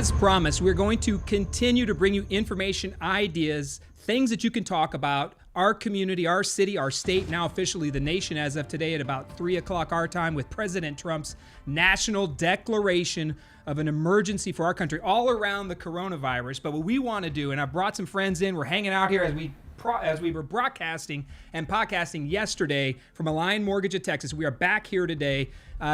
as promised, we're going to continue to bring you information, ideas, things that you can talk about. Our community, our city, our state, now officially the nation as of today at about 3 o'clock our time with President Trump's national declaration of an emergency for our country all around the coronavirus. But what we want to do, and I brought some friends in, we're hanging out here as we were broadcasting and podcasting yesterday from Align Mortgage of Texas. We are back here today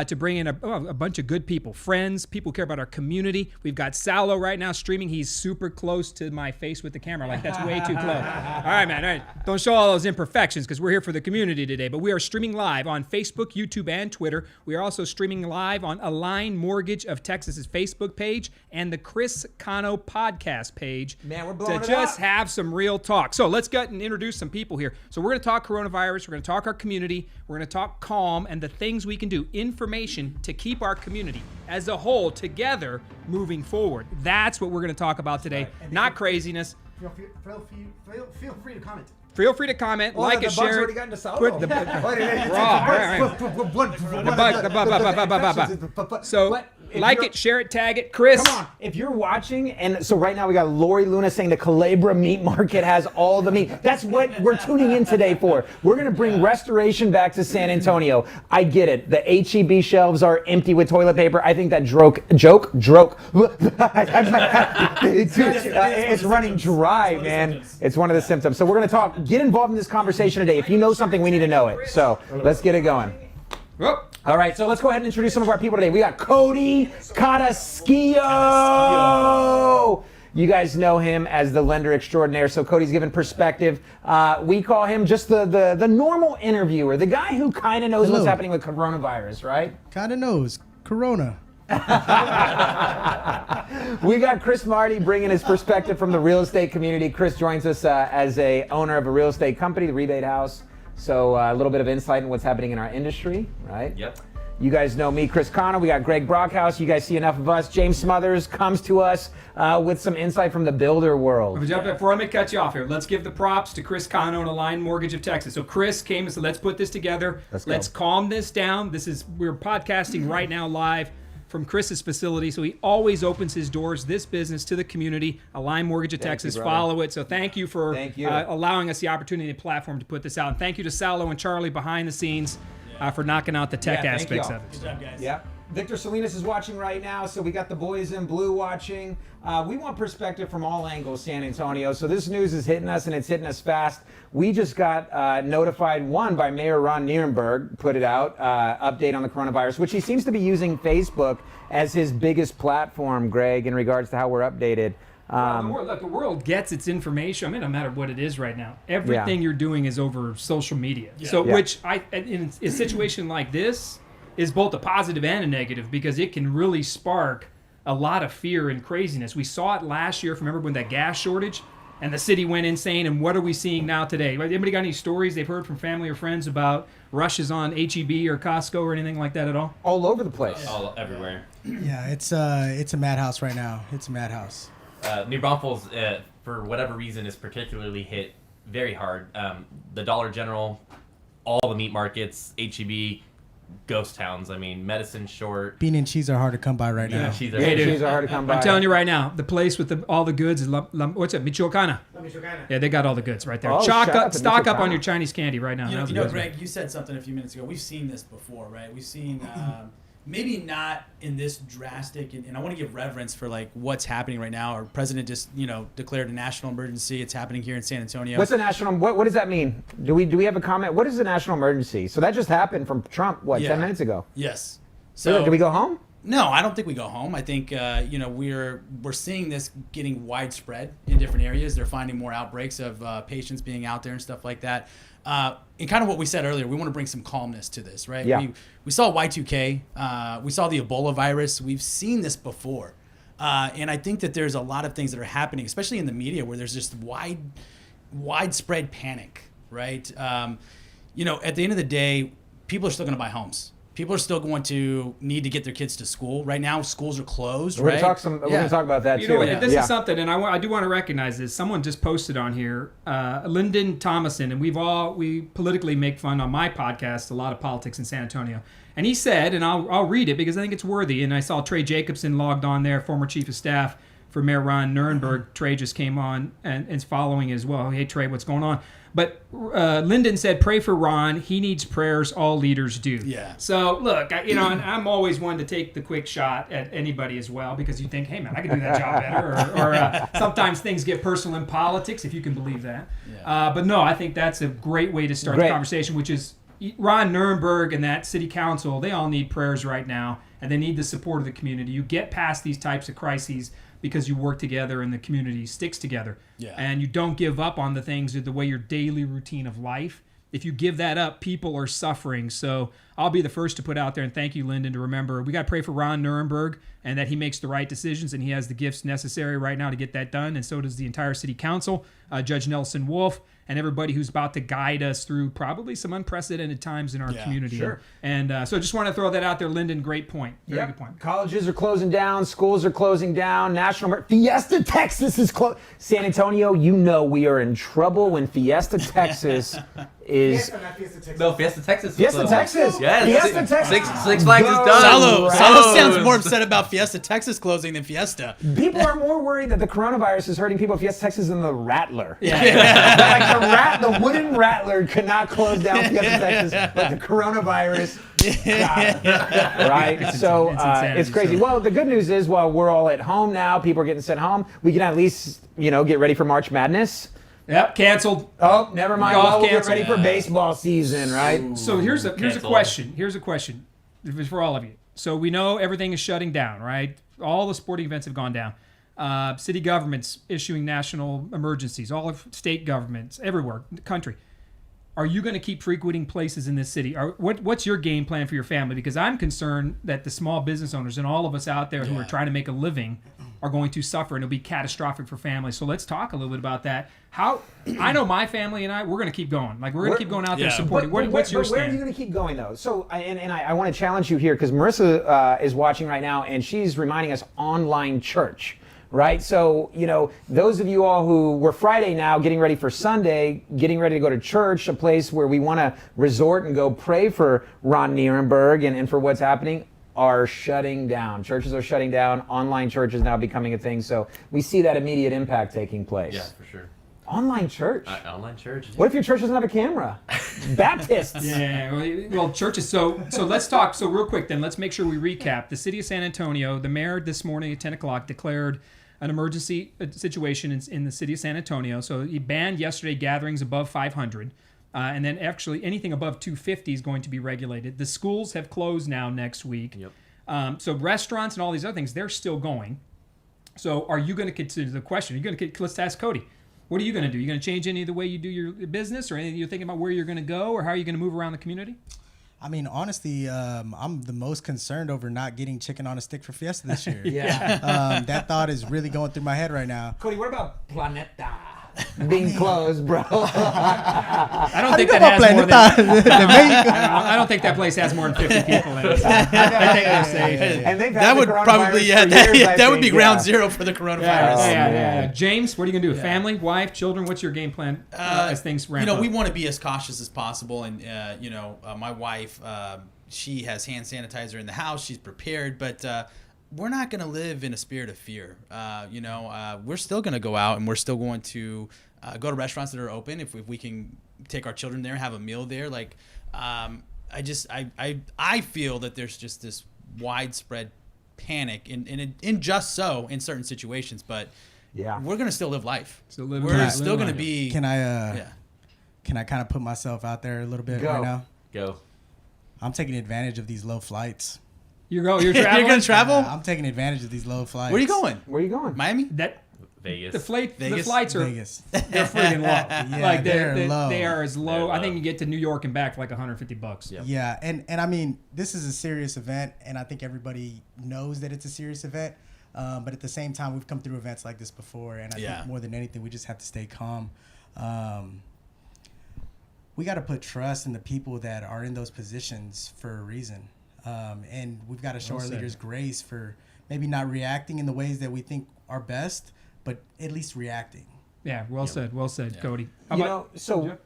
to bring in a bunch of good people, friends, people who care about our community. We've got Salo right now streaming. He's super close to my face with the camera. Like, that's way too close. All right, man. All right. Don't show all those imperfections because we're here for the community today. But we are streaming live on Facebook, YouTube, and Twitter. We are also streaming live on Align Mortgage of Texas's Facebook page and the Chris Cano podcast page. Man, we're blowing to it just up. have some real talk. So let's get and introduce some people here. So we're going to talk coronavirus. We're going to talk our community. We're going to talk calm and the things we can do, information to keep our community as a whole together moving forward. That's what we're going to talk about today. Right. Not craziness. Feel free to comment. Feel free to comment, like and share. Already gotten to Salo. Put the So like it, share it, tag it. Chris. Come on. If you're watching, and so right now we got Lori Luna saying the Culebra Meat Market has all the meat. That's what we're tuning in today for. We're going to bring restoration back to San Antonio. I get it. The HEB shelves are empty with toilet paper. I think that joke. It's running dry, man. It's one of the symptoms. So we're going to talk. Get involved in this conversation today. If you know something, we need to know it. So let's get it going. All right, so let's go ahead and introduce some of our people today. We got Cody Carrasquillo. You guys know him as the lender extraordinaire, so Cody's giving perspective. We call him just the normal interviewer, the guy who kind of knows what's happening with coronavirus, right? Kind of knows. Corona. We got Chris Marty bringing his perspective from the real estate community. Chris joins us as a owner of a real estate company, the Rebate House. So a little bit of insight in what's happening in our industry, right? Yep. You guys know me, Chris Cano. We got Greg Brockhouse. You guys see enough of us. James Smothers comes to us with some insight from the builder world. Before I cut you off here, let's give the props to Chris Cano and Align Mortgage of Texas. So Chris came and said, let's put this together. Let's calm this down. We're podcasting right now live from Chris's facility, so he always opens his doors, this business, to the community. Align Mortgage of Texas, follow it. So thank you for allowing us the opportunity and platform to put this out. And thank you to Salo and Charlie behind the scenes for knocking out the tech aspects of it. Good job, guys. Yeah. Victor Salinas is watching right now, so we got the boys in blue watching. We want perspective from all angles, San Antonio. So this news is hitting us, and it's hitting us fast. We just got notified, one, by Mayor Ron Nirenberg, put it out, update on the coronavirus, which he seems to be using Facebook as his biggest platform, Greg, in regards to how we're updated. The world gets its information. I mean, no matter what it is right now, everything you're doing is over social media. Yeah. So, which in a situation like this, is both a positive and a negative because it can really spark a lot of fear and craziness. We saw it last year. Remember when that gas shortage and the city went insane? And what are we seeing now today? Anybody got any stories they've heard from family or friends about rushes on HEB or Costco or anything like that at all? All over the place. All everywhere. Yeah, it's a madhouse right now. It's a madhouse. New Braunfels, for whatever reason, is particularly hit very hard. The Dollar General, all the meat markets, HEB, ghost towns. I mean, Medicine Short. Bean and cheese are hard to come by right now. Cheese are hard to come by. I'm telling you right now, the place with all the goods is what's it? Michoacana. Yeah, they got all the goods right there. Oh, stock up on your Chinese candy right now. You know, Greg, you said something a few minutes ago. We've seen this before, right? We've seen maybe not in this drastic, and I want to give reverence for like what's happening right now. Our president just declared a national emergency. It's happening here in San Antonio. What's a national? What does that mean? Do we have a comment? What is a national emergency? So that just happened from Trump. 10 minutes ago? Yes. So do we go home? No, I don't think we go home. I think we're seeing this getting widespread in different areas. They're finding more outbreaks of patients being out there and stuff like that. And kind of what we said earlier, we want to bring some calmness to this, right? Yeah. We saw Y2K. We saw the Ebola virus. We've seen this before. And I think that there's a lot of things that are happening, especially in the media, where there's just widespread panic, right? At the end of the day, people are still going to buy homes. People are still going to need to get their kids to school. Right now, schools are closed, We're right? going to talk about that, too. This is something, and I do want to recognize this. Someone just posted on here, Lyndon Thomason, and we politically make fun on my podcast, a lot of politics in San Antonio. And he said, and I'll read it because I think it's worthy. And I saw Trey Jacobson logged on there, former chief of staff for Mayor Ron Nirenberg. Trey just came on and is following as well. Hey, Trey, what's going on? But Lyndon said, pray for Ron. He needs prayers. All leaders do. Yeah. So, look, and I'm always one to take the quick shot at anybody as well because you think, hey, man, I can do that job better. Or sometimes things get personal in politics, if you can believe that. Yeah. But no, I think that's a great way to start the conversation, which is Ron Nirenberg and that city council, they all need prayers right now, and they need the support of the community. You get past these types of crises because you work together and the community sticks together. Yeah. And you don't give up on the things or the way your daily routine of life. If you give that up, people are suffering. So I'll be the first to put out there, and thank you, Lyndon, to remember we got to pray for Ron Nirenberg and that he makes the right decisions, and he has the gifts necessary right now to get that done. And so does the entire city council, Judge Nelson Wolf, and everybody who's about to guide us through probably some unprecedented times in our community. Sure. And so I just want to throw that out there, Lyndon. Great point. Very good point. Colleges are closing down. Schools are closing down. Fiesta Texas is closed. San Antonio, you know we are in trouble when Fiesta Texas is... No, Fiesta Texas. Fiesta Texas. Yes. Fiesta Texas. Six Flags is done. Salo Right. sounds more upset about Fiesta Texas closing than Fiesta. People are more worried that the coronavirus is hurting people at Fiesta Texas than the Rattler. Yeah. Like the wooden Rattler could not close down Fiesta Texas, but the coronavirus got it. Right? So It's insanity, it's crazy. so- Well, the good news is while we're all at home now, people are getting sent home, we can at least, get ready for March Madness. Yep, canceled. Oh, never mind. Golf Well, we'll get canceled. ready for baseball season, right? So here's a Canceled. question. Here's a question for all of you. So we know everything is shutting down, right? All the sporting events have gone down. City governments issuing national emergencies, all of state governments, everywhere, the country. Are you going to keep frequenting places in this city? What's your game plan for your family? Because I'm concerned that the small business owners and all of us out there who are trying to make a living are going to suffer, and it'll be catastrophic for families. So let's talk a little bit about that. I know my family and we're going to keep going. Like, we're going to keep going out there Yeah. supporting. What's your where are stand? you going to keep going, though? So, I want to challenge you here because Marissa is watching right now, and she's reminding us online church, right? So, those of you all who were Friday now getting ready for Sunday, getting ready to go to church, a place where we want to resort and go pray for Ron Nirenberg and for what's happening, are shutting down. Churches are shutting down. Online church is now becoming a thing. So we see that immediate impact taking place. Yeah, for sure. Online church. Online church. What if your church doesn't have a camera? Baptists. Yeah, well, churches. So let's talk. So real quick, then let's make sure we recap. The city of San Antonio, the mayor this morning at 10 o'clock declared an emergency situation in the city of San Antonio. So he banned yesterday gatherings above 500. And then actually anything above 250 is going to be regulated. The schools have closed now next week. Yep. So restaurants and all these other things, they're still going. So are you going to consider the question? Let's ask Cody. What are you going to do? You going to change any of the way you do your business, or anything you're thinking about where you're going to go, or how are you going to move around the community? I mean, honestly, I'm the most concerned over not getting chicken on a stick for Fiesta this year. Yeah. That thought is really going through my head right now. Cody, what about Planeta being closed, bro? I don't think that has more than. I don't think that place has more than 50 people in it. I think they're safe. And they've had That the would coronavirus probably, for years, I that would be think, ground yeah. zero for the coronavirus. Yeah. James, what are you going to do? Family, wife, children? What's your game plan as things ramp up? We want to be as cautious as possible, and my wife, she has hand sanitizer in the house. She's prepared, but we're not going to live in a spirit of fear. We're still going to go out, and we're still going to go to restaurants that are open if we can take our children there and have a meal there. Like, I feel that there's just this widespread panic in just so in certain situations, but Yeah. we're going to still live life. Still We're still going to be. Can I Yeah. can I kind of put myself out there a little bit Go. right now? Go. I'm taking advantage of these low flights. You're traveling? You're going to travel? I'm taking advantage of these low flights. Where are you going? Where are you going? Miami? That Vegas. the Vegas? flights are Vegas. they're freaking low. Like they're low. they are as low. They're I think low. you get to New York and back for like $150. Yep. Yeah, and I mean, this is a serious event, and I think everybody knows that it's a serious event. But at the same time, we've come through events like this before, and I think more than anything, we just have to stay calm. We got to put trust in the people that are in those positions for a reason. And we've got to show our leaders grace for maybe not reacting in the ways that we think are best, but at least reacting. Yeah, well said, Cody. How You about- know, so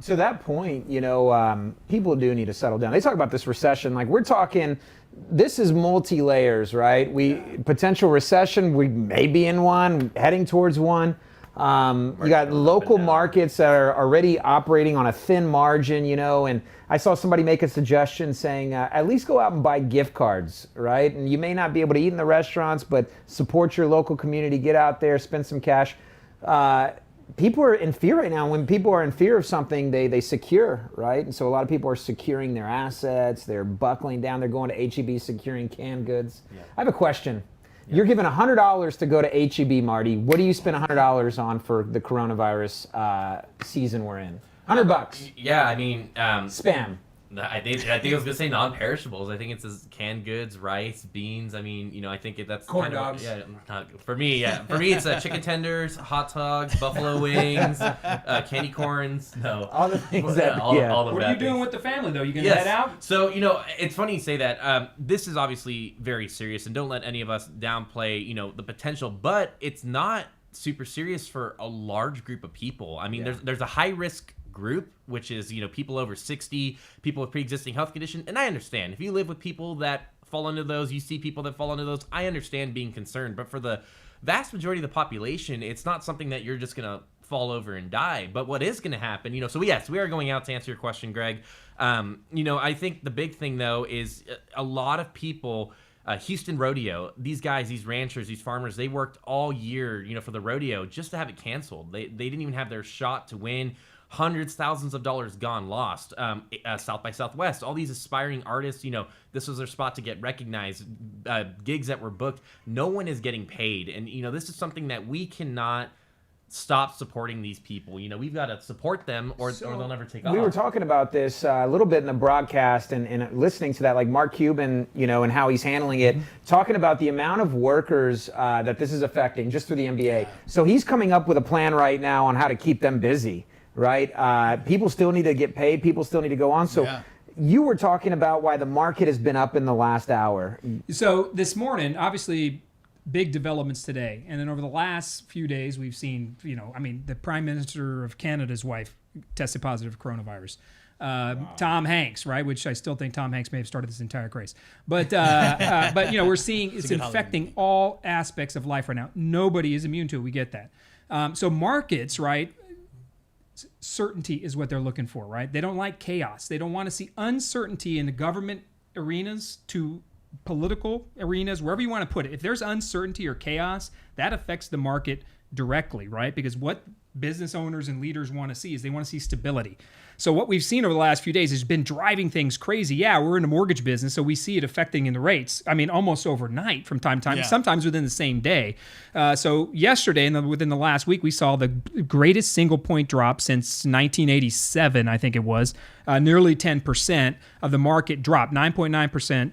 to that point, people do need to settle down. They talk about this recession, like we're talking. This is multi-layers, right? Potential recession. We may be in one, heading towards one. You got local markets that are already operating on a thin margin, and I saw somebody make a suggestion saying at least go out and buy gift cards, right? And you may not be able to eat in the restaurants, but support your local community, get out there, spend some cash. People are in fear right now. When people are in fear of something, they secure, right? And so a lot of people are securing their assets, they're buckling down, they're going to H-E-B, securing canned goods. Yeah. I have a question. You're given $100 to go to H-E-B, Marty. What do you spend $100 on for the coronavirus season we're in? $100. Yeah, I mean, Spam. I think I was gonna say non-perishables. I think it says canned goods, rice, beans. I mean, I think that's corn kind dogs. For me, it's chicken tenders, hot dogs, buffalo wings, candy corns. No, all the things all the What are you doing things. with the family though? You gonna head out? So it's funny you say that. This is obviously very serious, and don't let any of us downplay the potential. But it's not super serious for a large group of people. I mean, there's a high risk group, which is people over 60, people with pre-existing health condition. And I understand if you live with people that fall into those, you see people that fall into those, I understand being concerned. But for the vast majority of the population, it's not something that you're just gonna fall over and die. But what is gonna happen, so yes, we are going out to answer your question, Greg. I think the big thing though is a lot of people, Houston Rodeo, these guys, these ranchers, these farmers, they worked all year, for the rodeo just to have it canceled. They didn't even have their shot to win. Hundreds, thousands of dollars gone, lost. South by Southwest, all these aspiring artists, this was their spot to get recognized. Gigs that were booked, no one is getting paid. And, this is something that we cannot stop supporting these people. We've got to support them or they'll never take off. We were talking about this a little bit in the broadcast and listening to that, like Mark Cuban, and how he's handling it, talking about the amount of workers that this is affecting just through the NBA. So he's coming up with a plan right now on how to keep them busy. Right? People still need to get paid. People still need to go on. So you were talking about why the market has been up in the last hour. So this morning, obviously, big developments today. And then over the last few days, we've seen, the Prime Minister of Canada's wife tested positive for coronavirus. Tom Hanks, right? Which I still think Tom Hanks may have started this entire craze. But we're seeing it's infecting all aspects of life right now. Nobody is immune to it. We get that. So markets, right? Certainty is what they're looking for, right? They don't like chaos. They don't want to see uncertainty in the government arenas to political arenas, wherever you want to put it. If there's uncertainty or chaos, that affects the market directly, right? Because what business owners and leaders want to see is they want to see stability. So what we've seen over the last few days has been driving things crazy. Yeah, we're in a mortgage business, so we see it affecting in the rates. I mean, almost overnight from time to time, sometimes within the same day. So yesterday, and within the last week, we saw the greatest single point drop since 1987, I think it was. Nearly 10% of the market dropped, 9.9%.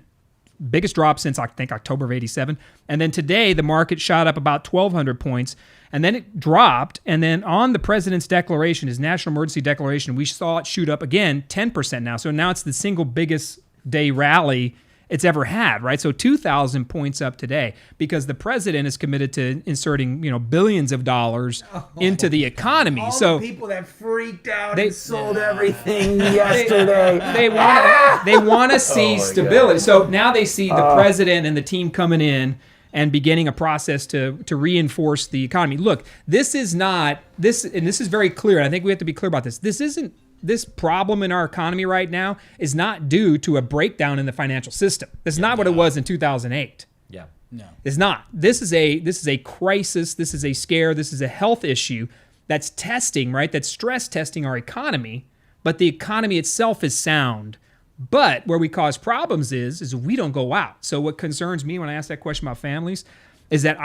Biggest drop since, I think, October of 87. And then today, the market shot up about 1,200 points. And then it dropped. And then on the president's declaration, his national emergency declaration, we saw it shoot up again 10% now. So now it's the single biggest day rally it's ever had, right? So 2,000 points up today because the president is committed to inserting, billions of dollars into the economy. All so the people that freaked out and sold everything yesterday. They want to see stability. So now they see the president and the team coming in and beginning a process to reinforce the economy. Look, this is not this, and this is very clear. And I think we have to be clear about this. This problem in our economy right now is not due to a breakdown in the financial system. That's not what it was in 2008. Yeah. No. It's not. This is a crisis. This is a scare. This is a health issue that's testing, right? That's stress testing our economy, but the economy itself is sound. But where we cause problems is we don't go out. So what concerns me when I ask that question about families is that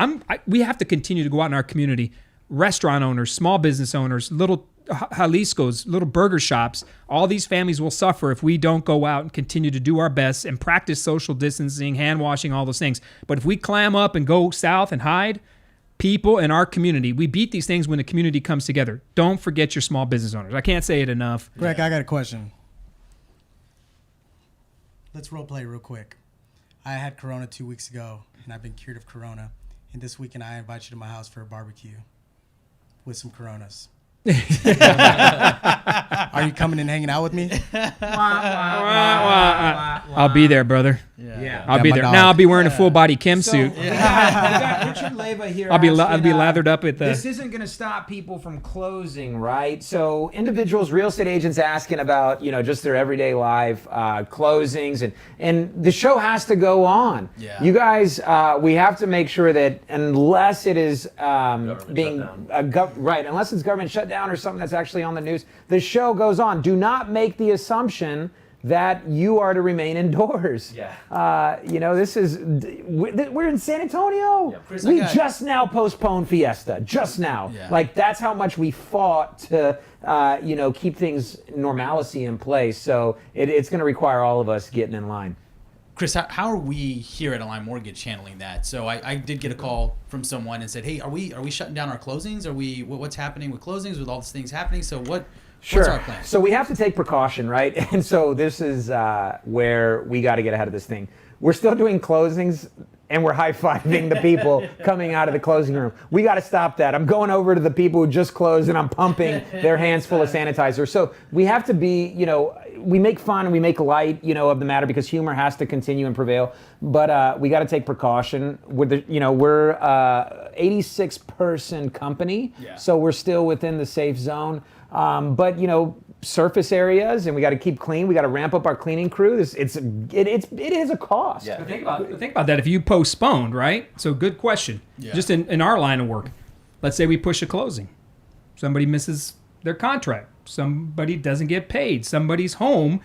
we have to continue to go out in our community, restaurant owners, small business owners, little Jalisco's, little burger shops, all these families will suffer if we don't go out and continue to do our best and practice social distancing, hand washing, all those things. But if we clam up and go south and hide, people in our community, we beat these things when the community comes together. Don't forget your small business owners. I can't say it enough. Greg, I got a question. Let's role play real quick. I had Corona 2 weeks ago, and I've been cured of Corona. And this weekend, I invite you to my house for a barbecue with some Coronas. Are you coming and hanging out with me? I'll be there, brother. Yeah. I'll be my there. dog. Now I'll be wearing a full body Kim So, suit. we got Richard Leva here. I'll be asking, lathered up at the. This isn't going to stop people from closing, right? So individuals, real estate agents asking about, just their everyday life, closings, and the show has to go on. Yeah. You guys, we have to make sure that unless it is being shutdown. unless it's government shutdown or something that's actually on the news, the show goes on. Do not make the assumption that you are to remain indoors. Yeah. This is, we're in San Antonio. Yeah. Chris, We I got- just now postponed Fiesta, just now. Yeah. Like, that's how much we fought to, keep things normalcy in place. So it's going to require all of us getting in line. Chris, how are we here at Align Mortgage handling that? So I did get a call from someone and said, "Hey, are we shutting down our closings? What's happening with closings with all these things happening? So what's our plan?" So we have to take precaution, right? And so this is where we got to get ahead of this thing. We're still doing closings, and we're high-fiving the people coming out of the closing room. We got to stop that. I'm going over to the people who just closed, and I'm pumping their hands full of sanitizer. So we have to be, we make fun and we make light, of the matter because humor has to continue and prevail. But we got to take precaution. We're 86-person company, Yeah. so we're still within the safe zone. But surface areas, and we got to keep clean. We got to ramp up our cleaning crew. It is a cost. Yeah. Think about that. If you postponed, right? So good question. Yeah. Just in our line of work, let's say we push a closing. Somebody misses their contract. Somebody doesn't get paid. Somebody's home.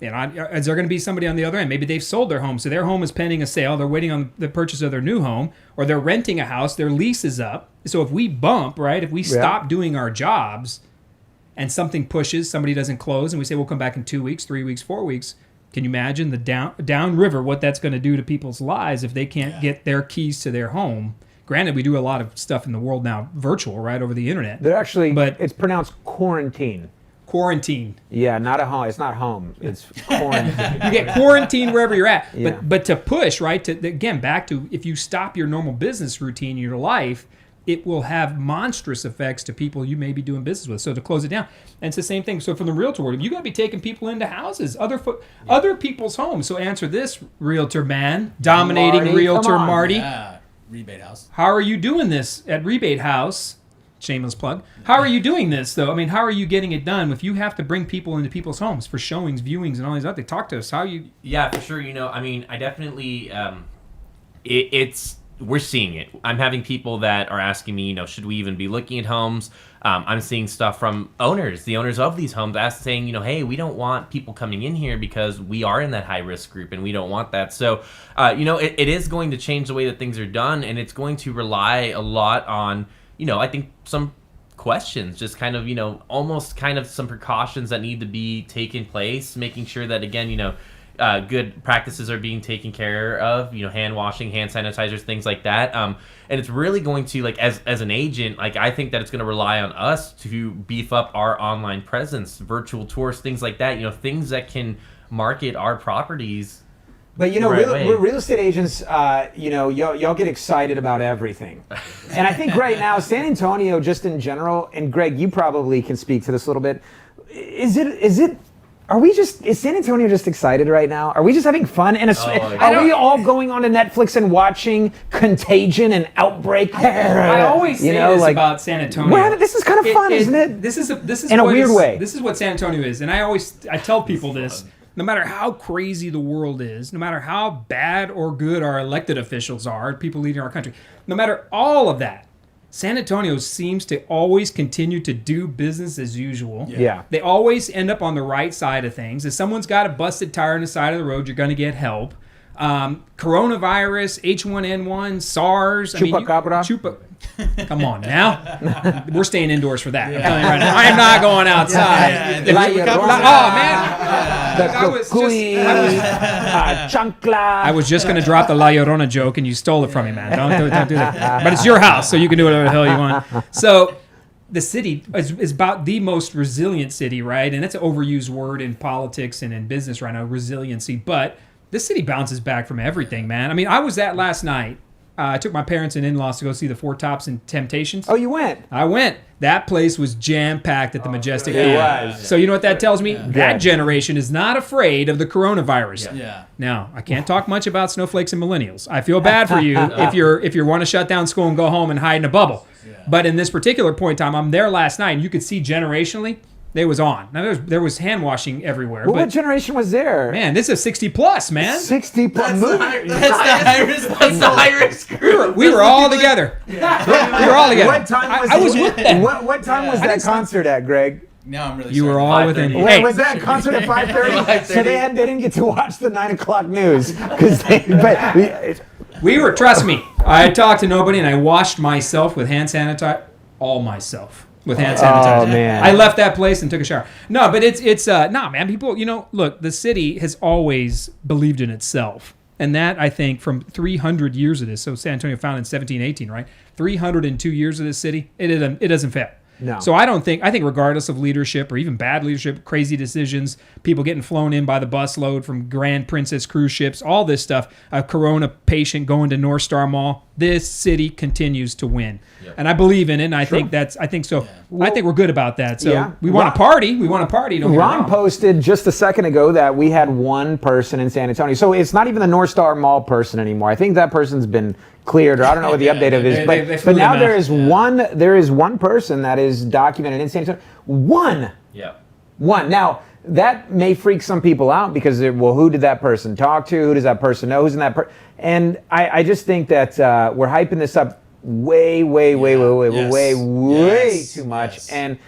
Is there going to be somebody on the other end? Maybe they've sold their home, so their home is pending a sale. They're waiting on the purchase of their new home, or they're renting a house. Their lease is up. So if we bump, right? If we stop doing our jobs, and something pushes, somebody doesn't close, and we say we'll come back in 2 weeks, 3 weeks, 4 weeks. Can you imagine the downriver, what that's going to do to people's lives if they can't get their keys to their home? Granted, we do a lot of stuff in the world now virtual, right, over the internet. They're actually, But- it's pronounced quarantine. Quarantine. Yeah, not a home. It's not home. It's quarantine. You get quarantined wherever you're at. Yeah. But to push, right, again, back to if you stop your normal business routine in your life, it will have monstrous effects to people you may be doing business with. So to close it down, and it's the same thing. So from the realtor world, you got to be taking people into houses, other people's homes. So answer this, realtor man, dominating Marty, realtor come on. Marty. Yeah, rebate house. How are you doing this at Rebate House? Shameless plug. How are you doing this though? I mean, how are you getting it done if you have to bring people into people's homes for showings, viewings, and all these other things? Talk to us. How you? Yeah, for sure. I definitely, we're seeing it. I'm having people that are asking me, should we even be looking at homes? I'm seeing stuff from the owners of these homes, saying, hey, we don't want people coming in here because we are in that high risk group and we don't want that. So, it is going to change the way that things are done, and it's going to rely a lot on, I think some questions, just kind of, almost kind of some precautions that need to be taken place, making sure that, again, good practices are being taken care of, hand washing, hand sanitizers, things like that. And it's really going to, as an agent, I think that it's going to rely on us to beef up our online presence, virtual tours, things like that, things that can market our properties. But real estate agents, y'all get excited about everything. And I think right now, San Antonio, just in general, and Greg, you probably can speak to this a little bit. Is San Antonio just excited right now? Are we just having fun? And are we all going on to Netflix and watching Contagion and Outbreak? I always say this about San Antonio. This is kind of fun, isn't it? This is in a weird way. This is what San Antonio is, and I tell people this. No matter how crazy the world is, no matter how bad or good our elected officials are, people leading our country, no matter all of that, San Antonio seems to always continue to do business as usual. Yeah. They always end up on the right side of things. If someone's got a busted tire on the side of the road, you're going to get help. Coronavirus, H1N1, SARS. Chupacabra. Come on now. We're staying indoors for that. I'm telling you right now. I'm not going outside. La Oh, man. The I was just- cucuy, chancla. I was just going to drop the La Llorona joke, and you stole it from me, man. Don't do that. But it's your house, so you can do whatever the hell you want. So the city is about the most resilient city, right? And that's an overused word in politics and in business right now, resiliency. But this city bounces back from everything, man. I mean, I was at last night. I took my parents and in-laws to go see the Four Tops and Temptations. Oh, you went? I went. That place was jam-packed at the Majestic It Inn. was. So you know what that tells me? That Good. generation is not afraid of the coronavirus. Yeah. Now, I can't talk much about snowflakes and millennials. I feel bad for you if you want to shut down school and go home and hide in a bubble. But in this particular point in time, I'm there last night, and you could see generationally, they was on. Now, there was hand washing everywhere. Well, what but, generation was there? man, this is 60 plus, man. 60 plus. That's the high risk group. We were all together. We were all together. What time was I was with them. What time was that concert at, Greg? Now I'm really. You were starting all to- within. 5:30. Hey, Was that concert at 5:30? 5:30. So they didn't get to watch the 9 o'clock news because but we were. Trust me. I talked to nobody, and I washed myself with hand sanitizer. All myself with hand sanitizer. Oh man. I left that place and took a shower. No, but it's man. People, look, the city has always believed in itself, and that I think from 300 years of this. So San Antonio founded in 1718, right? 302 years of this city. It doesn't fail. No. So I think regardless of leadership or even bad leadership, crazy decisions, people getting flown in by the busload from Grand Princess cruise ships, all this stuff, a corona patient going to North Star Mall, this city continues to win. Yep. And I believe in it, and I think so. I think we're good about that. So Yeah. we want to party. We want to party. Don't get me Ron wrong. posted just a second ago that we had one person in San Antonio. So it's not even the North Star Mall person anymore. I think that person's been cleared, or I don't know what the update of it is. they flew But now them out. there is one person that is documented in San Antonio. Yeah. One. Now, that may freak some people out because, who did that person talk to? Who does that person know? Who's in that person? And I just think that we're hyping this up way Yes. too much. Yes. And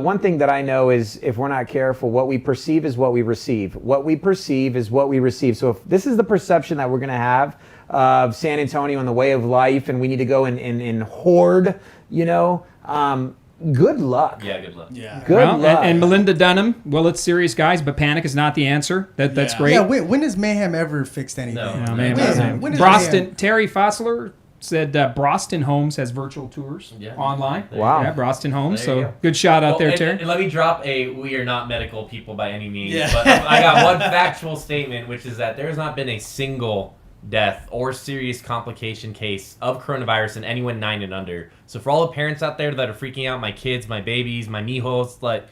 one thing that I know is if we're not careful, what we perceive is what we receive. What we perceive is what we receive. So if this is the perception that we're going to have of San Antonio and the way of life, and we need to go and hoard, good luck. Yeah. Good luck. Yeah. Good Well, luck. and Melinda Dunham, well, it's serious, guys, but panic is not the answer. That's Yeah. great. Yeah, when has mayhem ever fixed anything? No. Oh, man. man. When is Broston, mayhem? Terry Fossler said Broston Homes has virtual tours Yeah. online. There you Wow. Yeah, Broston Homes. There you So go. good shout out Well, there, and- Terry. And let me drop we are not medical people by any means, Yeah. but I got one factual statement, which is that there has not been a single death or serious complication case of coronavirus in anyone 9 and under. So for all the parents out there that are freaking out, my kids, my babies, my mijos, like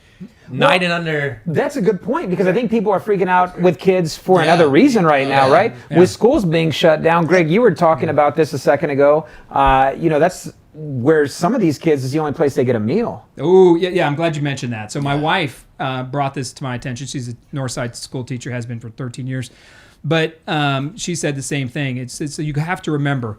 9 and under. That's a good point because I think people are freaking out with kids for Yeah. another reason right now, Yeah. right? Yeah. With schools being shut down. Greg, you were talking about this a second ago. That's where some of these kids is the only place they get a meal. Oh, yeah, I'm glad you mentioned that. So my wife brought this to my attention. She's a Northside school teacher, has been for 13 years. But she said the same thing. It's you have to remember,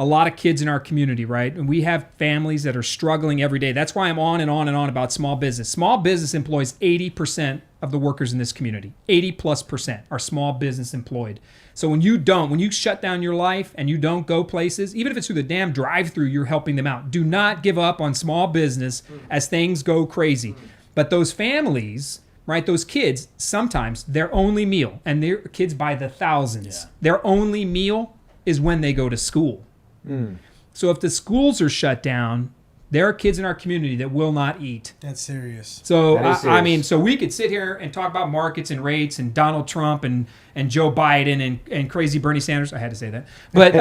a lot of kids in our community, right? And we have families that are struggling every day. That's why I'm on and on and on about small business. Small business employs 80% of the workers in this community. 80+% are small business employed. So when you shut down your life and you don't go places, even if it's through the damn drive-through, you're helping them out. Do not give up on small business as things go crazy. But those families, right, those kids, sometimes their only meal, and their kids by the thousands, their only meal is when they go to school. So if the schools are shut down, there are kids in our community that will not eat. That's serious. So That is I mean, serious. so we could sit here and talk about markets and rates and Donald Trump and Joe Biden and crazy Bernie Sanders. I had to say that, but we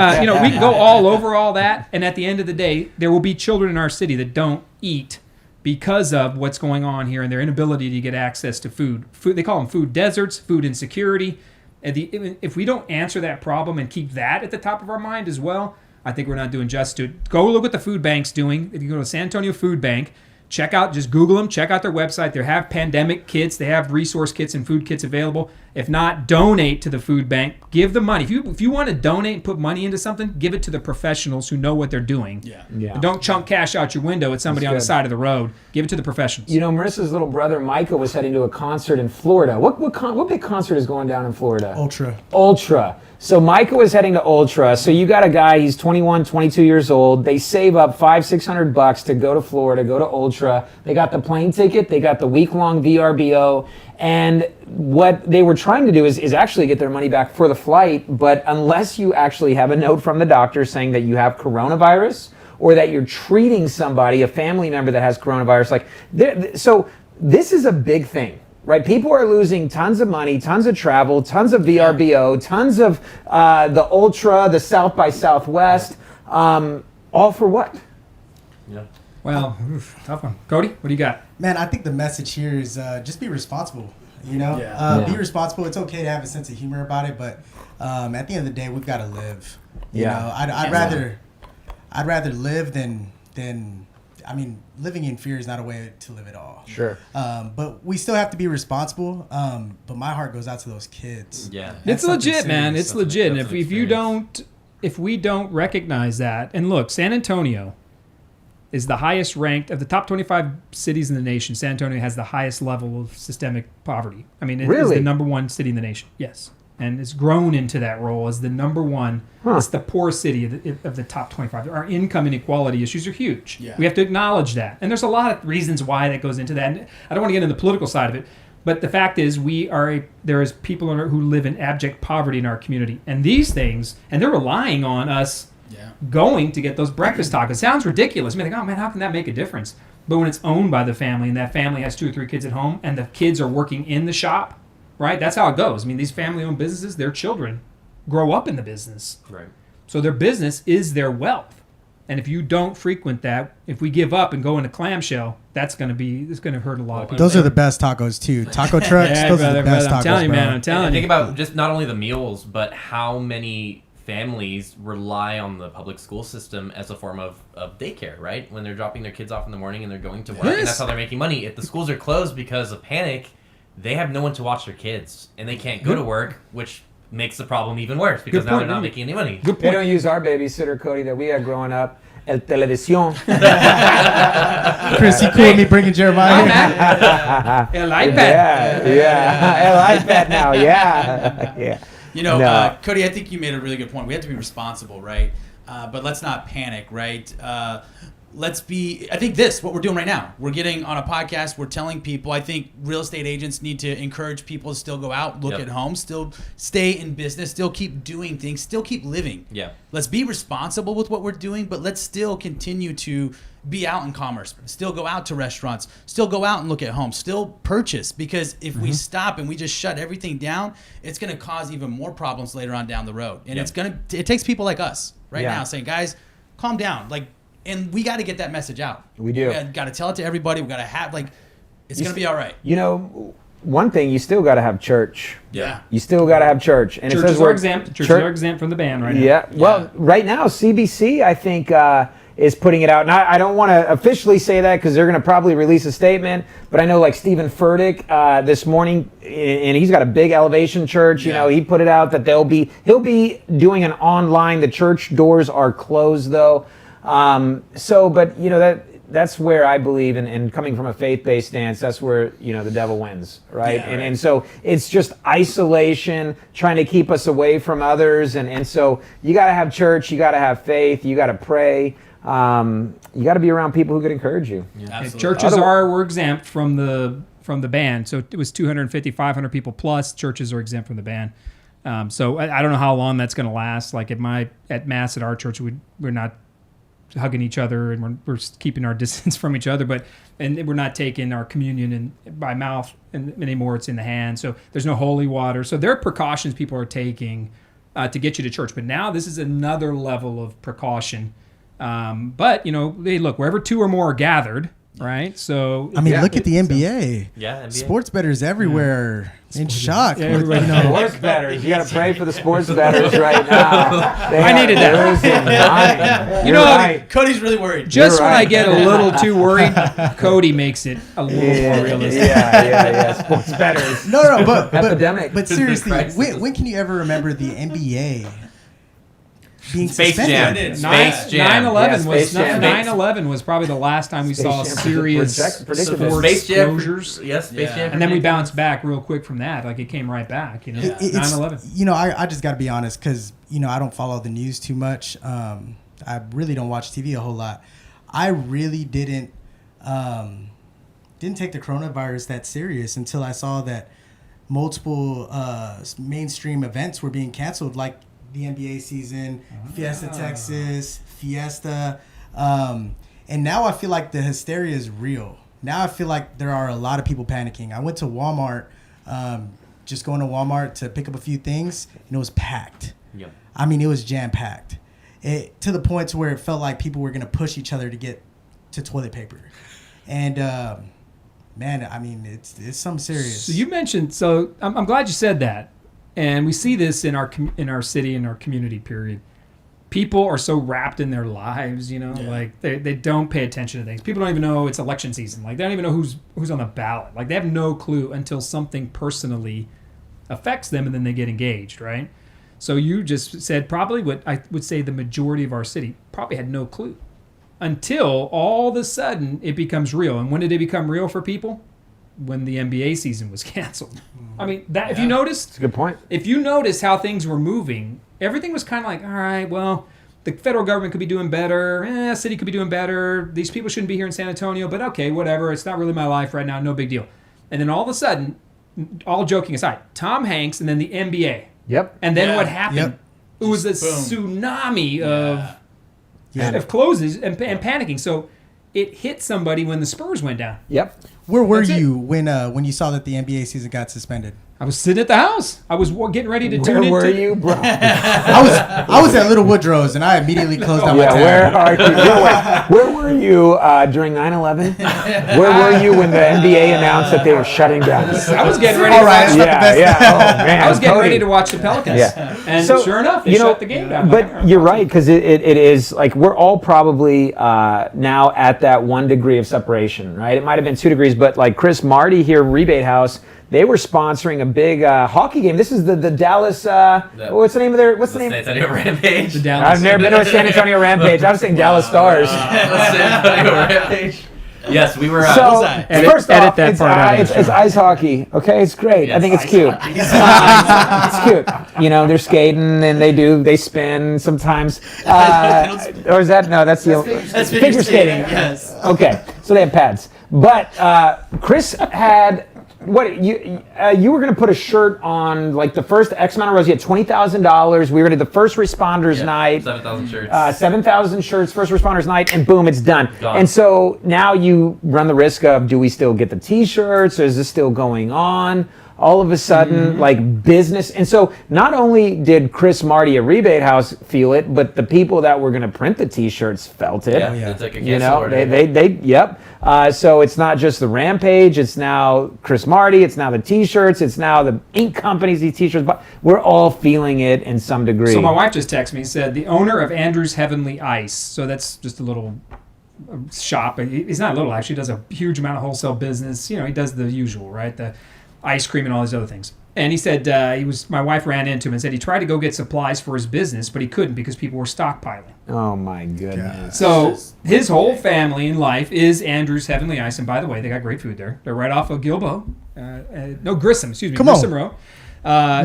can go all over all that. And at the end of the day, there will be children in our city that don't eat because of what's going on here and their inability to get access to food. They call them food deserts, food insecurity. If we don't answer that problem and keep that at the top of our mind as well, I think we're not doing justice to it. Go look what the food bank's doing. If you go to San Antonio Food Bank, just Google them, check out their website. They have pandemic kits, they have resource kits and food kits available. If not, donate to the food bank. Give the money. If you want to donate and put money into something, give it to the professionals who know what they're doing. Yeah. And don't chunk cash out your window at somebody That's on the good. side of the road. Give it to the professionals. Marissa's little brother Micah was heading to a concert in Florida. What big concert is going down in Florida? Ultra. So Micah was heading to Ultra. So you got a guy, he's 21, 22 years old. They save up $500-600 to go to Florida, go to Ultra. They got the plane ticket, they got the week-long VRBO. And what they were trying to do is actually get their money back for the flight. But unless you actually have a note from the doctor saying that you have coronavirus or that you're treating somebody, a family member that has coronavirus, so this is a big thing. Right, people are losing tons of money, tons of travel, tons of VRBO, tons of the Ultra, the South by Southwest. All for what? Yeah. Well, tough one. Cody, what do you got? Man, I think the message here is just be responsible. You know, Yeah. be responsible. It's okay to have a sense of humor about it, but at the end of the day, we've got to live. You Yeah. know, I'd rather live than I mean, living in fear is not a way to live at all. Sure. But we still have to be responsible. But my heart goes out to those kids. Yeah. It's That's something legit, man. serious. It's legit. And that's if an you experience. if we don't recognize that, and look, San Antonio is the highest ranked of the top 25 cities in the nation. San Antonio has the highest level of systemic poverty. I mean, it is Really? the number one city in the nation. Yes. And it's grown into that role as the number one. It's the poorest city of the top 25. Our income inequality issues are huge. Yeah. We have to acknowledge that. And there's a lot of reasons why that goes into that. And I don't want to get into the political side of it, but the fact is there is people who live in abject poverty in our community. And these things, and they're relying on us going to get those breakfast tacos. It sounds ridiculous. I mean, like, oh man, how can that make a difference? But when it's owned by the family and that family has 2 or 3 kids at home and the kids are working in the shop, right? That's how it goes. I mean, these family-owned businesses, their children grow up in the business. Right. So their business is their wealth. And if you don't frequent that, if we give up and go into clamshell, it's going to hurt a lot of people. Those are the best tacos too. Taco trucks. Yeah, those brother, are the best brother. I'm tacos, telling you, bro. man. I'm telling And you. think about just not only the meals, but how many families rely on the public school system as a form of daycare, right? When they're dropping their kids off in the morning and they're going to work, Yes. and that's how they're making money. If the schools are closed because of panic, they have no one to watch their kids, and they can't go to work, which makes the problem even worse because Good now point, they're not really. making any money. Good They point. don't use our babysitter, Cody, that we had growing up. El Televisión. Chris, you cool with me bringing Jeremiah? here? El iPad. Yeah. El iPad now. Yeah. Yeah. You know, No. Cody, I think you made a really good point. We have to be responsible, right? But let's not panic, right? Let's be, I think what we're doing right now, we're getting on a podcast, we're telling people, I think real estate agents need to encourage people to still go out, look Yep. at homes, still stay in business, still keep doing things, still keep living. Yeah. Let's be responsible with what we're doing, but let's still continue to be out in commerce, still go out to restaurants, still go out and look at homes, still purchase, because if we stop and we just shut everything down, it's going to cause even more problems later on down the road. And it takes people like us right Yeah. now saying, guys, calm down. And we got to get that message out. We do. Got to tell it to everybody. We got to have, it's going to be all right. You know, one thing, you still got to have church. Yeah. You still got to have church. And it Churches says are we're exempt. Churches are exempt from the ban right now. Yeah. Well, right now, CBC, I think, is putting it out. And I don't want to officially say that because they're going to probably release a statement. But I know, like, Stephen Furtick this morning, and he's got a big Elevation church. You know, he put it out that he'll be doing an online. The church doors are closed, though. But, you know, that's where I believe, and coming from a faith-based stance, that's where, you know, the devil wins, right? Yeah, right. And so it's just isolation, trying to keep us away from others. And so you got to have church, you got to have faith, you got to pray. You got to be around people who could encourage you. Absolutely. Churches were exempt from the ban. So it was 250, 500 people plus. Churches are exempt from the ban. So I don't know how long that's going to last. Like at Mass at our church, we're not hugging each other and we're keeping our distance from each other, and we're not taking our communion by mouth anymore. It's in the hand. So there's no holy water. So there are precautions people are taking to get you to church. But now this is another level of precaution. But you know, hey, look, wherever 2 or more are gathered, right? So I mean, look at the NBA. Yeah, NBA. Sports bettors everywhere in shock. Yeah, everybody- You know, Sports bettors. You got to pray for the sports bettors right now. They I are needed that. losing money. You You're know, right. Cody's really worried. just You're when I right. get a little too worried, Cody makes it a little more realistic. Yeah. Sports bettors. no, but Epidemic. But seriously, Crisis. when can you ever remember the NBA being Space suspended? Jam. It's Space Jam. 9/11 Yeah, was Space Jam. 9/11 was probably the last time we saw Space Jam serious predictable. sports Space Jam. closures. Yes, Space Yeah. Jam. And then we bounced back real quick from that. Like it came right back. You know, It's- 9/11. You know, I just got to be honest because, you know, I don't follow the news too much. I really don't watch TV a whole lot. I really didn't take the coronavirus that serious until I saw that multiple mainstream events were being canceled, like the NBA season, Fiesta Texas, Fiesta. And now I feel like the hysteria is real. Now I feel like there are a lot of people panicking. I went to Walmart, just going to Walmart to pick up a few things, and it was packed. Yep. I mean, it was jam-packed. to the point to where it felt like people were going to push each other to get to toilet paper. And man, I mean, it's something serious. So you mentioned. So I'm glad you said that, and we see this in our city, in our community. Period. People are so wrapped in their lives, like they don't pay attention to things. People don't even know it's election season. Like they don't even know who's on the ballot. Like they have no clue until something personally affects them, and then they get engaged, right? So you just said probably what I would say the majority of our city probably had no clue until all of a sudden it becomes real. And when did it become real for people? When the NBA season was canceled. I mean, that if you noticed, That's a good point. if you noticed how things were moving, everything was kind of like, all right, well, the federal government could be doing better. City could be doing better. These people shouldn't be here in San Antonio, but okay, whatever. It's not really my life right now. No big deal. And then all of a sudden, all joking aside, Tom Hanks and then the NBA. Yep. And then Yeah. what happened? Yep. It was a boom. tsunami Yeah. of closes and panicking. So it hit somebody when the Spurs went down. Yep. Where were That's it. you when you saw that the NBA season got suspended? I was sitting at the house. I was getting ready to tune Where into. were you, bro? I was at Little Woodrow's and I immediately closed out my Yeah, tab. where are you? Where were you during 9/11? Where were you when the NBA announced that they were shutting down? I was getting ready All to right, watch. it's not the Yeah, best. yeah. Oh man, I was getting Cody. ready to watch the Pelicans. Yeah. And So, sure enough, they you know, shut the game down. But you're right, because it is like we're all probably now at that 1 degree of separation, right? It might have been 2 degrees, but like Chris Marty here, Rebate House, they were sponsoring a big hockey game. This is the Dallas. What's the name of their? What's the San name? Antonio Rampage. The Dallas. I've never been to a San Antonio Rampage. I was saying Dallas Stars. San Antonio Rampage. Yes, we were. So Edit- first edit off, that it's, part out. it's ice hockey. Okay, it's great. I Yes, think it's ice cute. hockey. It's cute. You know, they're skating and they spin sometimes. Or is that no? That's the figure skating. Yes. Okay, so they have pads. But Chris had what you were going to put a shirt on like the first X amount of rows. You had $20,000. We were at the first responders night. 7,000 shirts. 7,000 shirts, first responders night, and boom, it's done. Gone. And so now you run the risk of, do we still get the T-shirts? Or is this still going on? All of a sudden, like business. And so not only did Chris Marty at Rebate House feel it, but the people that were going to print the T-shirts felt it. Yeah, it's like a You cancel know, order. yep. So it's not just the Rampage, it's now Chris Marty, it's now the T-shirts, it's now the ink companies, these T-shirts, but we're all feeling it in some degree. So my wife just texted me and said the owner of Andrew's Heavenly Ice. So that's just a little shop. He's not little actually. He does a huge amount of wholesale business. You know, he does the usual, right? The ice cream and all these other things. And he said my wife ran into him and said he tried to go get supplies for his business, but he couldn't because people were stockpiling. Oh my goodness. So his whole family in life is Andrew's Heavenly Ice. And by the way, they got great food there. They're right off of Gilbo. Grissom, excuse me. Come on. Grissom Row.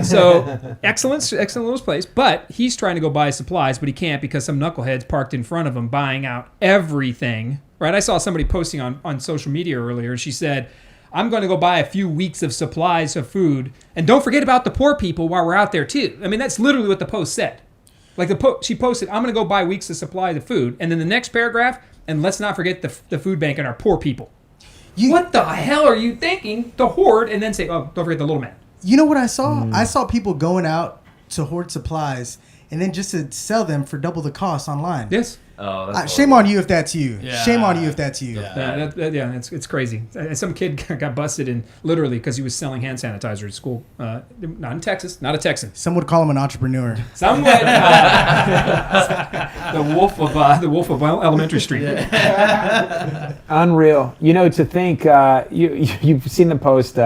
So excellent little place. But he's trying to go buy supplies, but he can't because some knuckleheads parked in front of him buying out everything. Right? I saw somebody posting on social media earlier, and she said, I'm going to go buy a few weeks of supplies of food. And don't forget about the poor people while we're out there, too. I mean, that's literally what the post said. Like she posted, I'm going to go buy weeks of supplies of food. And then the next paragraph, and let's not forget the food bank and our poor people. What the hell are you thinking to hoard and then say, oh, don't forget the little man? You know what I saw? I saw people going out to hoard supplies and then just to sell them for double the cost online. Yes. Oh, that's Shame on you if that's you. Yeah. Shame on you if that's you. Yeah. It's crazy. Some kid got busted in literally because he was selling hand sanitizer at school. Not in Texas, not a Texan. Some would call him an entrepreneur. Some would. The wolf of Elementary Street. Unreal. You know, to think, you've seen the post,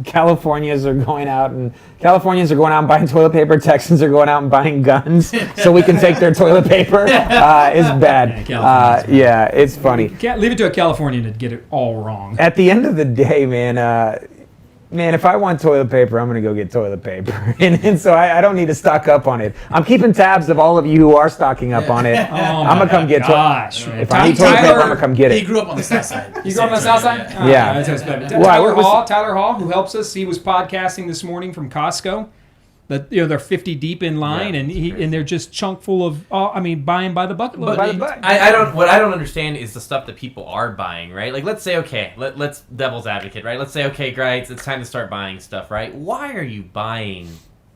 Californians are going out and buying toilet paper. Texans are going out and buying guns so we can take their toilet paper. It's bad. Yeah, it's funny. Can't leave it to a Californian to get it all wrong. At the end of the day, man, if I want toilet paper, I'm going to go get toilet paper. and so I don't need to stock up on it. I'm keeping tabs of all of you who are stocking up on it. I'm going to come get Gosh, toilet man. If I need toilet paper, I'm going to come get He it. grew up on the south side. You grew up on the south side? Yeah. That's what's better. Why, Tyler what was- Tyler Hall, who helps us, he was podcasting this morning from Costco. They're 50 deep in line, Yeah, and they're just chunk full of, buying by the bucket load. By the bucket. What I don't understand is the stuff that people are buying, right? Like, let's say, okay, let's devil's advocate, right? Let's say, okay, guys, it's time to start buying stuff, right? Why are you buying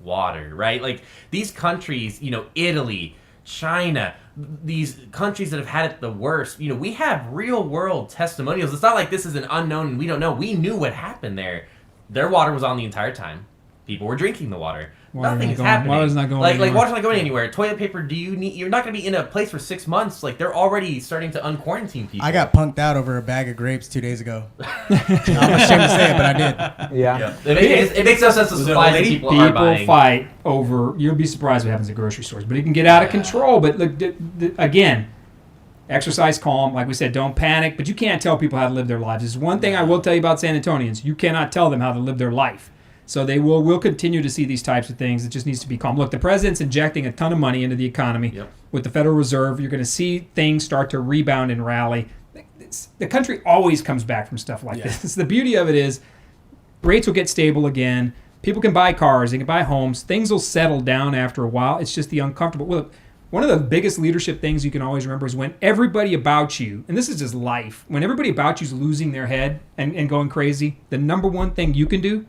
water, right? Like, these countries, Italy, China, these countries that have had it the worst. We have real world testimonials. It's not like this is an unknown and we don't know. We knew what happened there. Their water was on the entire time. People were drinking the water. Nothing is happening. Water's not going like anywhere. water's not going anywhere. Toilet paper, you're not going to be in a place for 6 months. Like, they're already starting to unquarantine people. I got punked out over a bag of grapes 2 days ago. I'm ashamed to say it, but I did. Yeah. It makes no sense to supply that people are buying. People fight over. You'll be surprised what happens at grocery stores, but it can get out of control. But look, again, exercise calm. Like we said, don't panic. But you can't tell people how to live their lives. There's one thing I will tell you about San Antonians: you cannot tell them how to live their life. So we'll continue to see these types of things. It just needs to be calm. Look, the president's injecting a ton of money into the economy. Yep. With the Federal Reserve. You're going to see things start to rebound and rally. The country always comes back from stuff like this. The beauty of it is rates will get stable again. People can buy cars. They can buy homes. Things will settle down after a while. It's just the uncomfortable. Well, one of the biggest leadership things you can always remember is when everybody about you, and this is just life, when everybody about you is losing their head and going crazy, the number one thing you can do,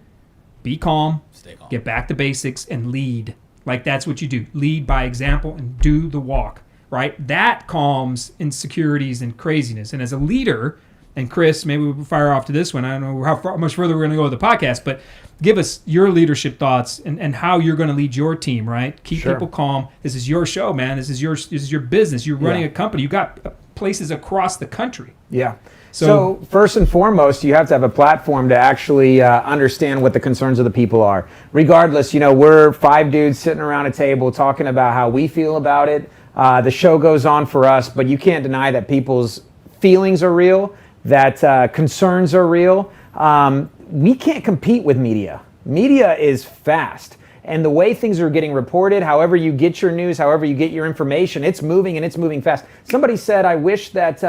be calm, Stay calm. get back to basics, and lead. Like, that's what you do. Lead by example and do the walk, right? That calms insecurities and craziness. And as a leader, and Chris, maybe we'll fire off to this one. I don't know how much further we're going to go with the podcast, but give us your leadership thoughts and how you're going to lead your team, right? Keep people calm. This is your show, man. This is your business. You're running a company. You got places across the country. Yeah. So first and foremost, you have to have a platform to actually understand what the concerns of the people are. Regardless, we're 5 dudes sitting around a table talking about how we feel about it. The show goes on for us, but you can't deny that people's feelings are real, that concerns are real. We can't compete with media. Media is fast. And the way things are getting reported, however you get your news, however you get your information, it's moving and it's moving fast. Somebody said, I wish that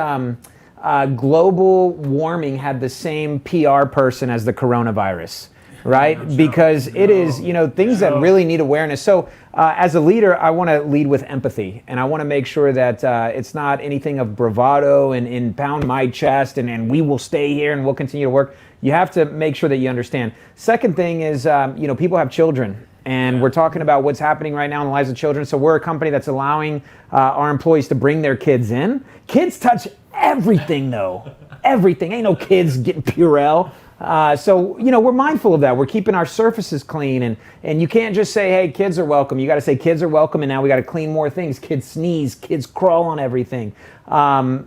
global warming had the same PR person as the coronavirus, right? Because it is, things that really need awareness. So as a leader, I want to lead with empathy. And I want to make sure that it's not anything of bravado and pound my chest and we will stay here and we'll continue to work. You have to make sure that you understand. Second thing is, people have children. And we're talking about what's happening right now in the lives of children. So we're a company that's allowing our employees to bring their kids in. Kids touch everything, though. Everything. Ain't no kids getting Purell. So we're mindful of that. We're keeping our surfaces clean. And you can't just say, hey, kids are welcome. You got to say kids are welcome, and now we got to clean more things. Kids sneeze. Kids crawl on everything. We're,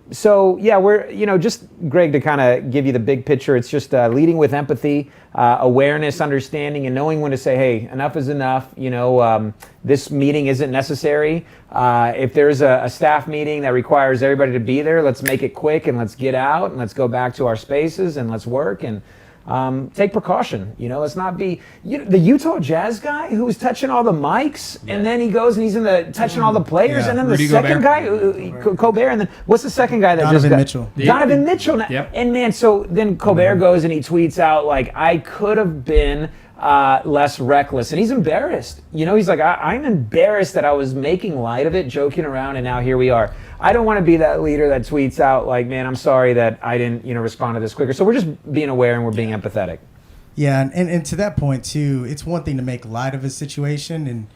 just, Greg, to kind of give you the big picture, it's just leading with empathy, awareness, understanding, and knowing when to say, hey, enough is enough. This meeting isn't necessary. If there's a staff meeting that requires everybody to be there, let's make it quick and let's get out and let's go back to our spaces and let's work and take precaution. Let's not be the Utah Jazz guy who was touching all the mics, and then he goes and he's touching all the players, and then Rudy the second Gobert. guy, Colbert, and then what's the second guy that Donovan just Mitchell. Donovan Mitchell. Yep. And man, so then Colbert goes and he tweets out like, I could have been less reckless, and he's embarrassed. He's like, I'm embarrassed that I was making light of it, joking around, and now here we are. I don't want to be that leader that tweets out like, man, I'm sorry that I didn't, respond to this quicker. So we're just being aware and we're being empathetic. Yeah, and to that point too, it's one thing to make light of a situation and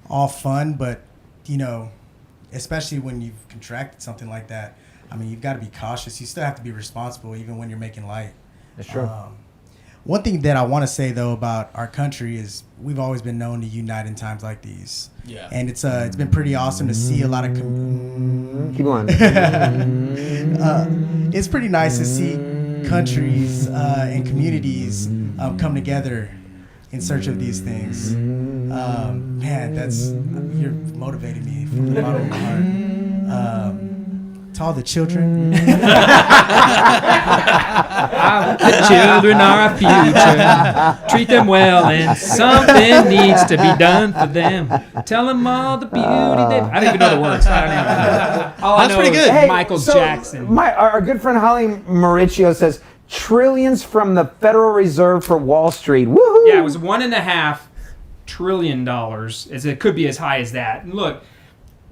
all fun, but especially when you've contracted something like that, I mean, you've got to be cautious. You still have to be responsible even when you're making light. That's true. One thing that I want to say though about our country is we've always been known to unite in times like these. Yeah. And it's been pretty awesome to see a lot of Keep going. it's pretty nice to see countries and communities come together in search of these things. Man, you're motivating me from the bottom of my heart. To all the children. The children are our future. Treat them well, and something needs to be done for them. Tell them all the beauty they. I don't even know the words. I don't know. All That's I know pretty is good. Michael Jackson. Our good friend Holly Mauricio says trillions from the Federal Reserve for Wall Street. Woohoo! Yeah, it was $1.5 trillion. As it could be as high as that. And look,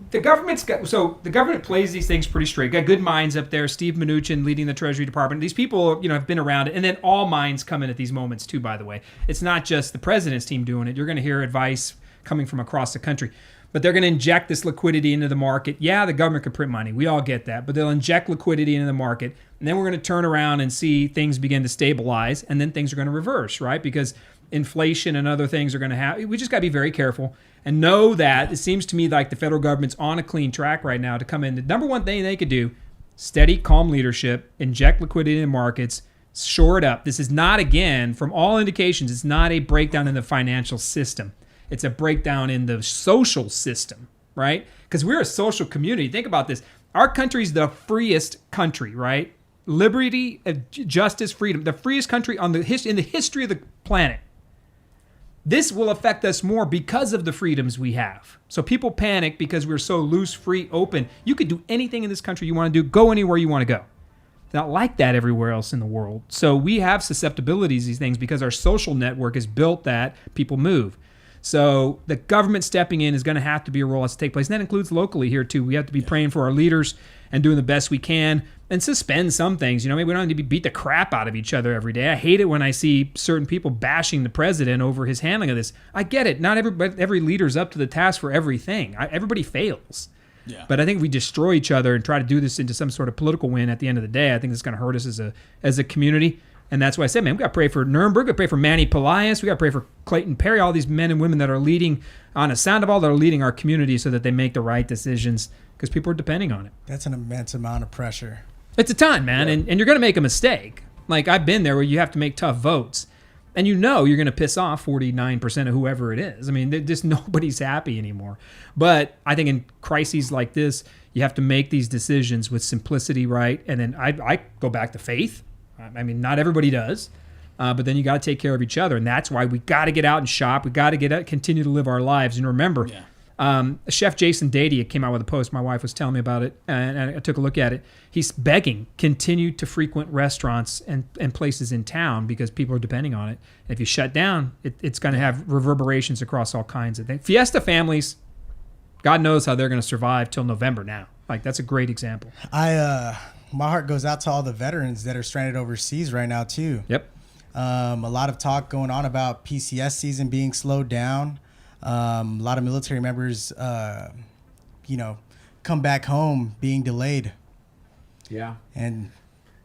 the government plays these things pretty straight. Got good minds up there. Steve Mnuchin leading the Treasury Department. These people, have been around it. And then all minds come in at these moments too. By the way, it's not just the president's team doing it. You're going to hear advice coming from across the country. but they're going to inject this liquidity into the market. Yeah, the government can print money. We all get that. But they'll inject liquidity into the market. And then we're going to turn around and see things begin to stabilize. And then things are going to reverse, right? Because inflation and other things are going to happen. We just got to be very careful and know that it seems to me like the federal government's on a clean track right now to come in. The number one thing they could do, steady, calm leadership, inject liquidity in markets, shore it up. This is not, again, from all indications, it's not a breakdown in the financial system. It's a breakdown in the social system, right? Because we're a social community. Think about this. Our country's the freest country, right? Liberty, justice, freedom. The freest country in the history of the planet. This will affect us more because of the freedoms we have. So people panic because we're so loose, free, open. You could do anything in this country you want to do. Go anywhere you want to go. It's not like that everywhere else in the world. So we have susceptibilities to these things because our social network is built that people move. So the government stepping in is going to have to be a role that's to take place. And that includes locally here too. We have to be praying for our leaders and doing the best we can and suspend some things. You know, maybe we don't need to beat the crap out of each other every day. I hate it when I see certain people bashing the president over his handling of this. I get it. Not every leader's up to the task for everything. Everybody fails. Yeah. But I think if we destroy each other and try to do this into some sort of political win at the end of the day, I think it's going to hurt us as a community. And that's why I said, man, we got to pray for Nuremberg, we got to pray for Manny Pelaez, we got to pray for Clayton Perry, all these men and women that are leading on a Sandoval, that are leading our community so that they make the right decisions because people are depending on it. That's an immense amount of pressure. It's a ton, man, and you're going to make a mistake. Like I've been there where you have to make tough votes. And you know you're going to piss off 49% of whoever it is. I mean, just nobody's happy anymore. But I think in crises like this, you have to make these decisions with simplicity, right? And then I go back to faith. I mean, not everybody does. But then you got to take care of each other. And that's why we got to get out and shop. We got to continue to live our lives. And remember, Chef Jason Dady came out with a post. My wife was telling me about it, and I took a look at it. He's begging, continue to frequent restaurants and places in town because people are depending on it. And if you shut down, it's going to have reverberations across all kinds of things. Fiesta families, God knows how they're going to survive till November now. Like, that's a great example. My heart goes out to all the veterans that are stranded overseas right now, too. Yep. A lot of talk going on about PCS season being slowed down. A lot of military members, come back home being delayed. Yeah. And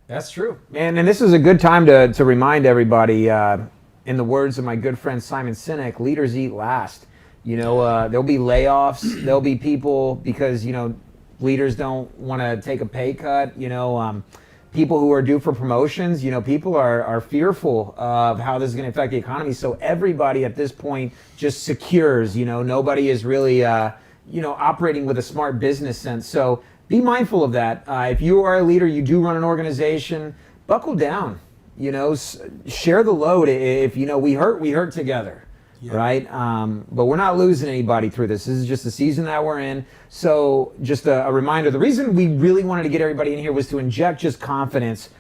that's true. And this is a good time to remind everybody, in the words of my good friend Simon Sinek, leaders eat last. There'll be layoffs. There'll be people because, leaders don't want to take a pay cut. People who are due for promotions, people are fearful of how this is going to affect the economy. So everybody at this point just secures, nobody is really, operating with a smart business sense. So be mindful of that. If you are a leader, you do run an organization, buckle down, share the load. If, we hurt together. Yeah. Right? But we're not losing anybody through this. This is just the season that we're in. So just a reminder, the reason we really wanted to get everybody in here was to inject just confidence.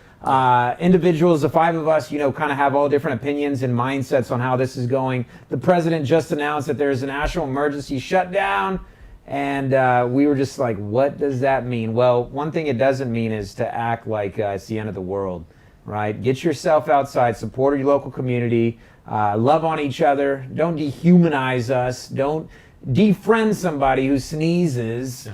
Individuals, the five of us, kind of have all different opinions and mindsets on how this is going. The president just announced that there's a national emergency shutdown. And we were just like, what does that mean? Well, one thing it doesn't mean is to act like it's the end of the world, right? Get yourself outside, support your local community. Love on each other. Don't dehumanize us. Don't defriend somebody who sneezes,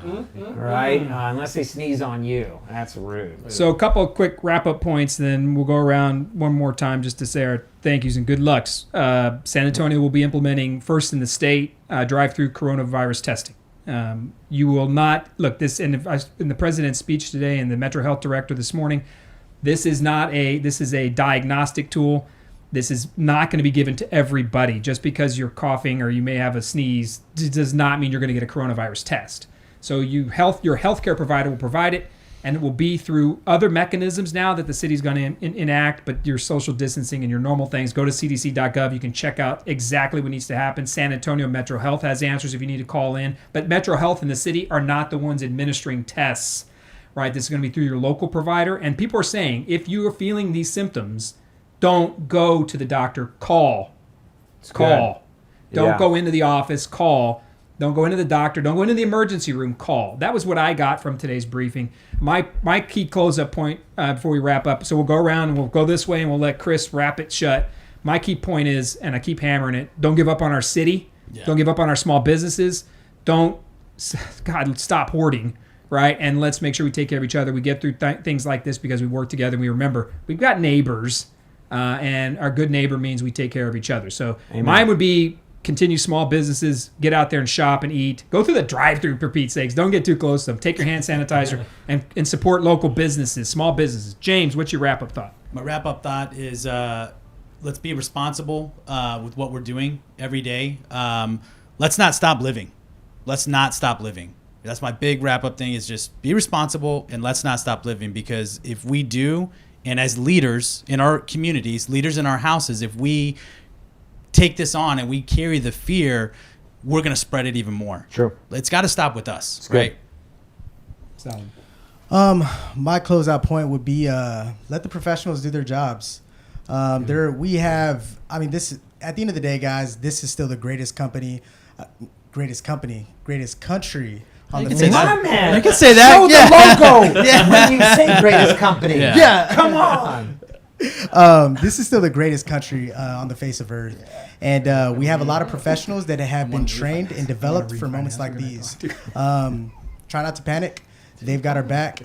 right? Unless they sneeze on you. That's rude. So a couple of quick wrap-up points, then we'll go around one more time just to say our thank yous and good lucks. San Antonio will be implementing first in the state drive-through coronavirus testing. You will not look this in the president's speech today and the Metro Health Director this morning. This is a diagnostic tool. This is not going to be given to everybody. Just because you're coughing or you may have a sneeze does not mean you're going to get a coronavirus test. So your healthcare provider will provide it, and it will be through other mechanisms now that the city's going to enact, but your social distancing and your normal things. Go to cdc.gov. You can check out exactly what needs to happen. San Antonio Metro Health has answers if you need to call in. But Metro Health and the city are not the ones administering tests, right? This is going to be through your local provider. And people are saying, if you are feeling these symptoms, don't go to the doctor. Call. Don't go into the office. Call. Don't go into the doctor. Don't go into the emergency room. Call. That was what I got from today's briefing. My key close-up point before we wrap up. So we'll go around and we'll go this way and we'll let Chris wrap it shut. My key point is, and I keep hammering it, don't give up on our city. Yeah. Don't give up on our small businesses. don't, God, stop hoarding, right? And let's make sure we take care of each other. We get through things like this because we work together. And we remember we've got neighbors, and our good neighbor means we take care of each other. So mine would be continue small businesses, get out there and shop and eat. Go through the drive-through, for Pete's sakes. Don't get too close to them. Take your hand sanitizer and support local businesses, small businesses. James, what's your wrap-up thought? My wrap-up thought is let's be responsible with what we're doing every day. Let's not stop living. Let's not stop living. That's my big wrap-up thing, is just be responsible and let's not stop living, because if we do, and as leaders in our communities, leaders in our houses, if we take this on and we carry the fear, we're going to spread it even more. True. It's got to stop with us, good. right? Solid. My closeout point would be let the professionals do their jobs. We have, I mean, this at the end of the day, guys, this is still the greatest country on the face. My man. You can say that. Show Yeah. the logo when you say greatest company. Yeah. Come on. This is still the greatest country on the face of earth, and we have a lot of professionals that have been trained and developed for moments like these. Try not to panic. They've got our back.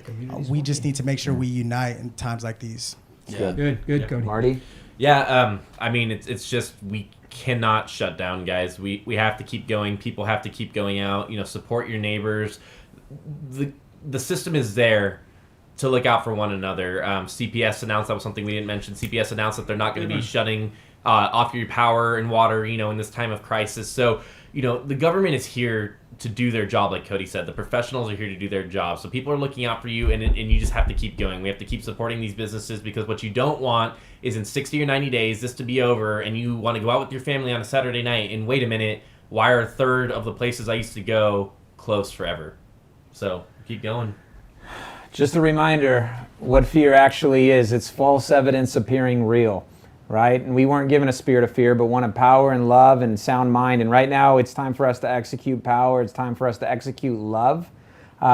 We just need to make sure we unite in times like these. Yeah. Good, Cody. Marty? Yeah, I mean, it's just we cannot shut down, guys. We have to keep going. People have to keep going out. Support your neighbors. The system is there to look out for one another. CPS announced, that was something we didn't mention. CPS announced that they're not going to be shutting off your power and water, in this time of crisis. So, the government is here to do their job, like Cody said. The professionals are here to do their job. So people are looking out for you, and you just have to keep going. We have to keep supporting these businesses, because what you don't want is in 60 or 90 days this to be over, and you want to go out with your family on a Saturday night, and wait a minute, why are a third of the places I used to go closed forever? So keep going. Just a reminder what fear actually is. It's false evidence appearing real, right? And we weren't given a spirit of fear, but one of power and love and sound mind. And right now it's time for us to execute power. It's time for us to execute love,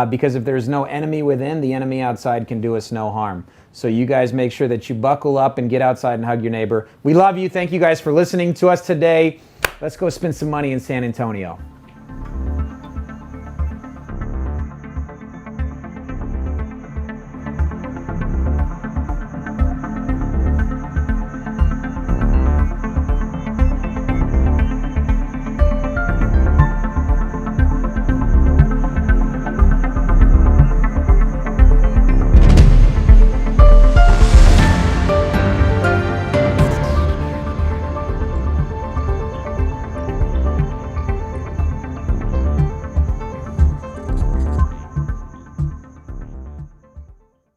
because if there's no enemy within, the enemy outside can do us no harm. So you guys make sure that you buckle up and get outside and hug your neighbor. We love you. Thank you guys for listening to us today. Let's go spend some money in San Antonio.